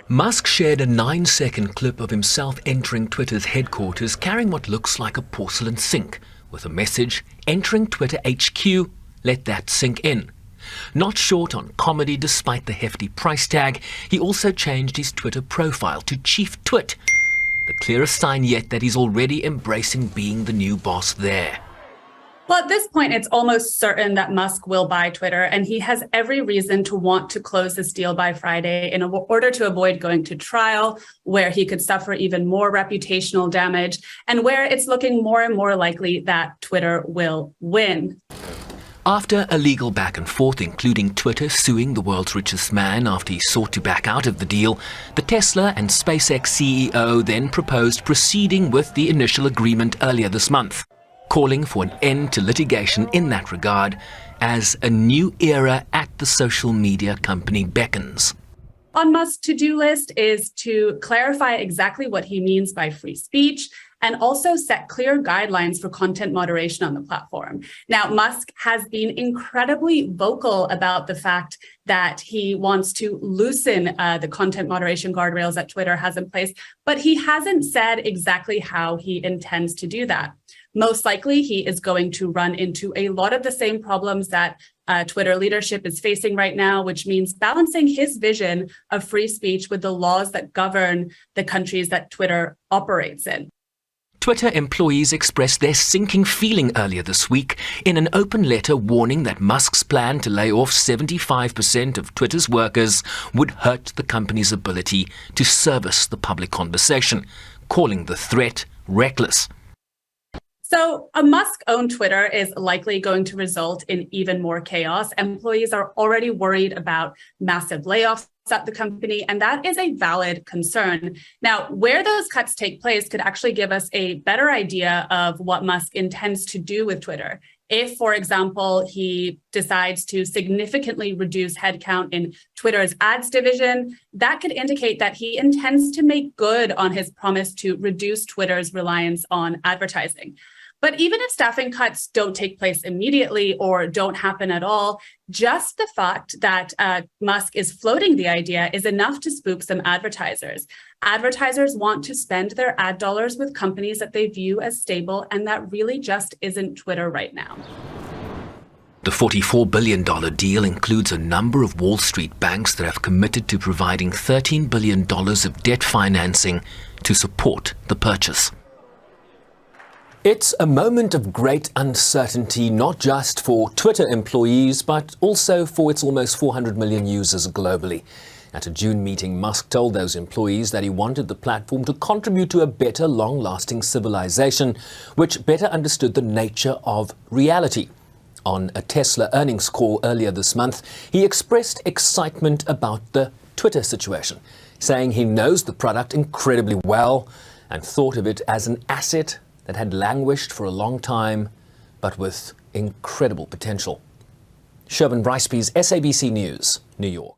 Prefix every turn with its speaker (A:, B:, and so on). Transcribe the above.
A: Musk shared a 9-second clip of himself entering Twitter's headquarters carrying what looks like a porcelain sink, with a message, "Entering Twitter HQ, let that sink in." Not short on comedy despite the hefty price tag, he also changed his Twitter profile to Chief Twit, the clearest sign yet that he's already embracing being the new boss there.
B: Well, at this point, it's almost certain that Musk will buy Twitter, and he has every reason to want to close this deal by Friday in order to avoid going to trial, where he could suffer even more reputational damage, and where it's looking more and more likely that Twitter will win.
A: After a legal back and forth, including Twitter suing the world's richest man after he sought to back out of the deal, the Tesla and SpaceX CEO then proposed proceeding with the initial agreement earlier this month, calling for an end to litigation in that regard as a new era at the social media company beckons.
B: On Musk's to-do list is to clarify exactly what he means by free speech and also set clear guidelines for content moderation on the platform. Now, Musk has been incredibly vocal about the fact that he wants to loosen the content moderation guardrails that Twitter has in place, but he hasn't said exactly how he intends to do that. Most likely, he is going to run into a lot of the same problems that Twitter leadership is facing right now, which means balancing his vision of free speech with the laws that govern the countries that Twitter operates in.
A: Twitter employees expressed their sinking feeling earlier this week in an open letter warning that Musk's plan to lay off 75% of Twitter's workers would hurt the company's ability to service the public conversation, calling the threat reckless.
B: So a Musk-owned Twitter is likely going to result in even more chaos. Employees are already worried about massive layoffs at the company, and that is a valid concern. Now, where those cuts take place could actually give us a better idea of what Musk intends to do with Twitter. If, for example, he decides to significantly reduce headcount in Twitter's ads division, that could indicate that he intends to make good on his promise to reduce Twitter's reliance on advertising. But even if staffing cuts don't take place immediately or don't happen at all, just the fact that Musk is floating the idea is enough to spook some advertisers. Advertisers want to spend their ad dollars with companies that they view as stable, and that really just isn't Twitter right now.
A: The $44 billion deal includes a number of Wall Street banks that have committed to providing $13 billion of debt financing to support the purchase. It's a moment of great uncertainty, not just for Twitter employees, but also for its almost 400 million users globally. At a June meeting, Musk told those employees that he wanted the platform to contribute to a better, long-lasting civilization, which better understood the nature of reality. On a Tesla earnings call earlier this month, he expressed excitement about the Twitter situation, saying he knows the product incredibly well and thought of it as an asset that had languished for a long time, but with incredible potential. Shervin Brycepease, SABC News, New York.